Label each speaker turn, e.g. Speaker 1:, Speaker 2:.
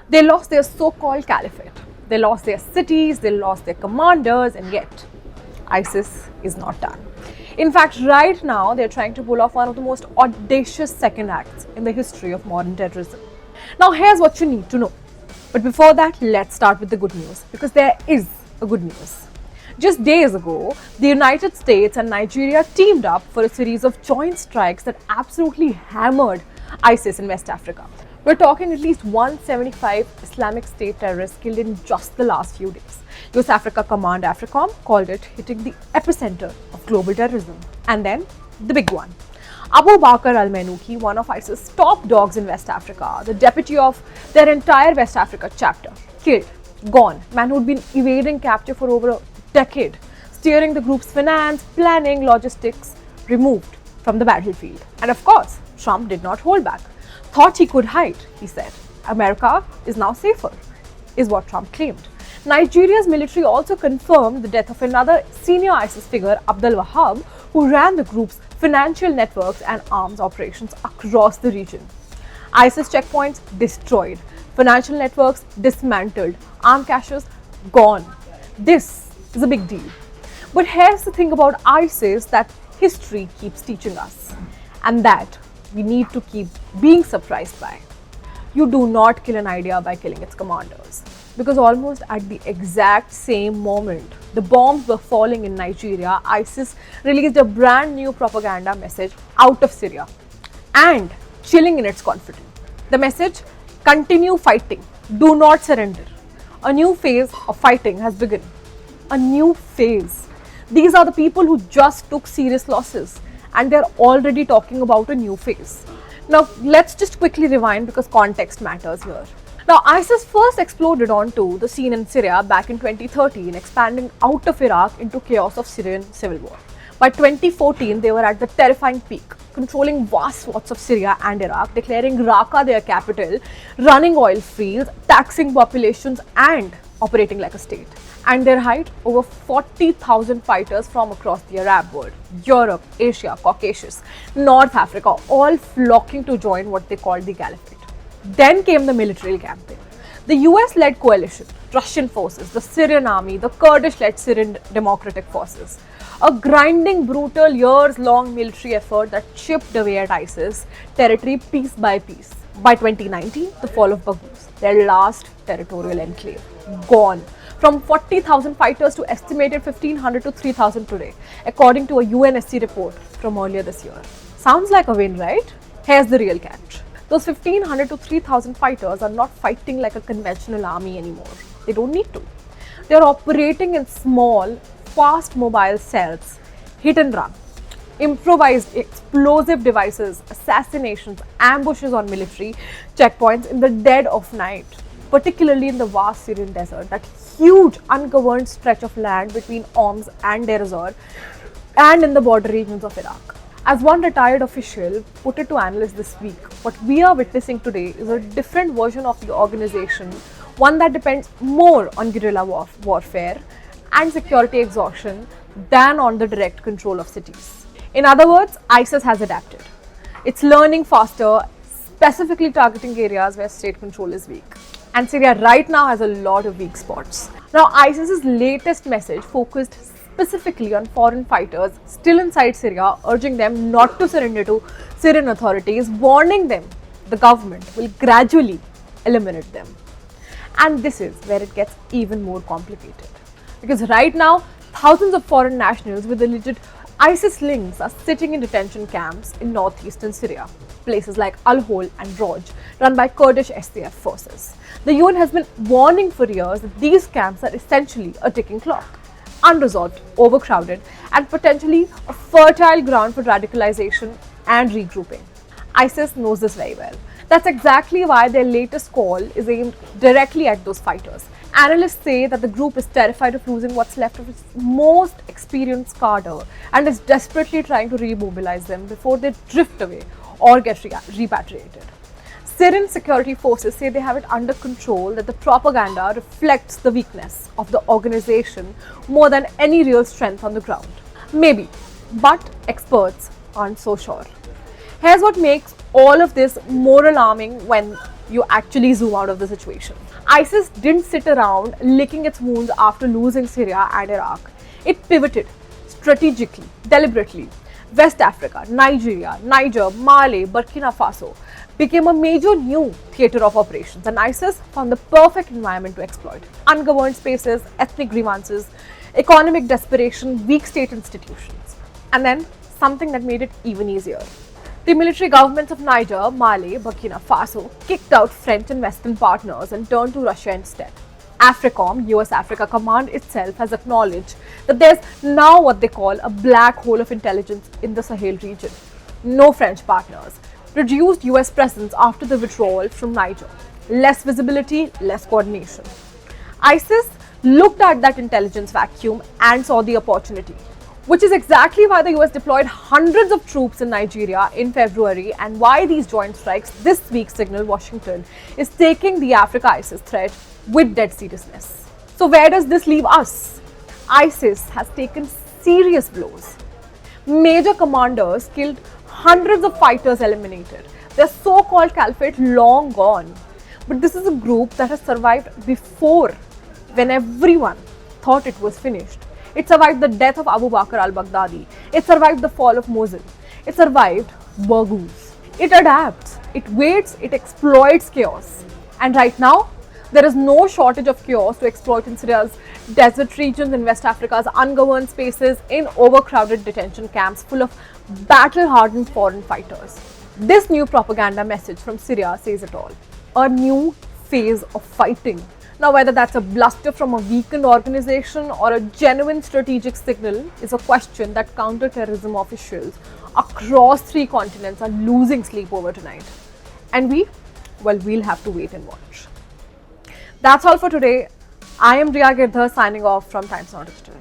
Speaker 1: They lost their so-called caliphate. They lost their cities, they lost their commanders, and yet ISIS is not done. In fact, right now they're trying to pull off one of the most audacious second acts in the history of modern terrorism. Now, here's what you need to know. But before that, let's start with the good news, because there is a good news. Just days ago, the United States and Nigeria teamed up for a series of joint strikes that absolutely hammered ISIS in West Africa. We're talking at least 175 Islamic State terrorists killed in just the last few days. US Africa Command AFRICOM called it hitting the epicenter of global terrorism. And then, the big one. Abu Bakr al-Menouki, one of ISIS's top dogs in West Africa, the deputy of their entire West Africa chapter, killed, gone. Man who'd been evading capture for over a decade, steering the group's finance, planning, logistics, removed from the battlefield. And of course, Trump did not hold back. Thought he could hide, he said. America is now safer, is what Trump claimed. Nigeria's military also confirmed the death of another senior ISIS figure, Abdul Wahab, who ran the group's financial networks and arms operations across the region. ISIS checkpoints destroyed, financial networks dismantled, arm caches gone. This is a big deal. But here's the thing about ISIS that history keeps teaching us, and that we need to keep being surprised by. You do not kill an idea by killing its commanders. Because almost at the exact same moment the bombs were falling in Nigeria, ISIS released a brand new propaganda message out of Syria and chilling in its confidence. The message: continue fighting, do not surrender. A new phase of fighting has begun. A new phase. These are the people who just took serious losses, and they're already talking about a new phase. Now, let's just quickly rewind because context matters here. Now, ISIS first exploded onto the scene in Syria back in 2013, expanding out of Iraq into chaos of Syrian civil war. By 2014, they were at the terrifying peak, controlling vast swaths of Syria and Iraq, declaring Raqqa their capital, running oil fields, taxing populations, and operating like a state. And their height, over 40,000 fighters from across the Arab world, Europe, Asia, Caucasus, North Africa, all flocking to join what they called the Caliphate. Then came the military campaign. The US-led coalition, Russian forces, the Syrian army, the Kurdish-led Syrian Democratic Forces. A grinding, brutal, years-long military effort that chipped away at ISIS territory piece by piece. By 2019, the fall of Baghouz, their last territorial enclave, gone. From 40,000 fighters to estimated 1,500 to 3,000 today, according to a UNSC report from earlier this year. Sounds like a win, right? Here's the real catch. Those 1,500 to 3,000 fighters are not fighting like a conventional army anymore. They don't need to. They are operating in small, fast mobile cells, hit and run, improvised explosive devices, assassinations, ambushes on military checkpoints in the dead of night, particularly in the vast Syrian desert, that huge ungoverned stretch of land between Homs and Deir ez-Zor, and in the border regions of Iraq. As one retired official put it to analysts this week, what we are witnessing today is a different version of the organization, one that depends more on guerrilla warfare and security exhaustion than on the direct control of cities. In other words, ISIS has adapted. It's learning faster, specifically targeting areas where state control is weak. And Syria right now has a lot of weak spots. Now, ISIS's latest message focused specifically on foreign fighters still inside Syria, urging them not to surrender to Syrian authorities, warning them the government will gradually eliminate them. And this is where it gets even more complicated. Because right now, thousands of foreign nationals with alleged ISIS links are sitting in detention camps in northeastern Syria, places like Al-Hol and Roj, run by Kurdish SDF forces. The UN has been warning for years that these camps are essentially a ticking clock, unresolved, overcrowded, and potentially a fertile ground for radicalization and regrouping. ISIS knows this very well. That's exactly why their latest call is aimed directly at those fighters. Analysts say that the group is terrified of losing what's left of its most experienced cadre and is desperately trying to remobilize them before they drift away or get repatriated. Syrian security forces say they have it under control, that the propaganda reflects the weakness of the organization more than any real strength on the ground. Maybe, but experts aren't so sure. Here's what makes all of this more alarming when you actually zoom out of the situation. ISIS didn't sit around licking its wounds after losing Syria and Iraq. It pivoted strategically, deliberately. West Africa, Nigeria, Niger, Mali, Burkina Faso became a major new theatre of operations, and ISIS found the perfect environment to exploit ungoverned spaces, ethnic grievances, economic desperation, weak state institutions. And then something that made it even easier. The military governments of Niger, Mali, Burkina Faso kicked out French and Western partners and turned to Russia instead. AFRICOM, US Africa Command itself, has acknowledged that there's now what they call a black hole of intelligence in the Sahel region. No French partners. Reduced US presence after the withdrawal from Niger. Less visibility, less coordination. ISIS looked at that intelligence vacuum and saw the opportunity, which is exactly why the US deployed hundreds of troops in Nigeria in February, and why these joint strikes this week signal Washington is taking the Africa-ISIS threat with dead seriousness. So where does this leave us? ISIS has taken serious blows. Major commanders killed, hundreds of fighters eliminated. Their so-called caliphate long gone. But this is a group that has survived before, when everyone thought it was finished. It survived the death of Abu Bakr al-Baghdadi. It survived the fall of Mosul. It survived Baghouz. It adapts, it waits, it exploits chaos. And right now, there is no shortage of chaos to exploit in Syria's desert regions, in West Africa's ungoverned spaces, in overcrowded detention camps full of battle-hardened foreign fighters. This new propaganda message from Syria says it all. A new phase of fighting. Now, whether that's a bluster from a weakened organization or a genuine strategic signal is a question that counter-terrorism officials across 3 continents are losing sleep over tonight. And we'll have to wait and watch. That's all for today. I am Riya Girdhar signing off from Times Now Digital.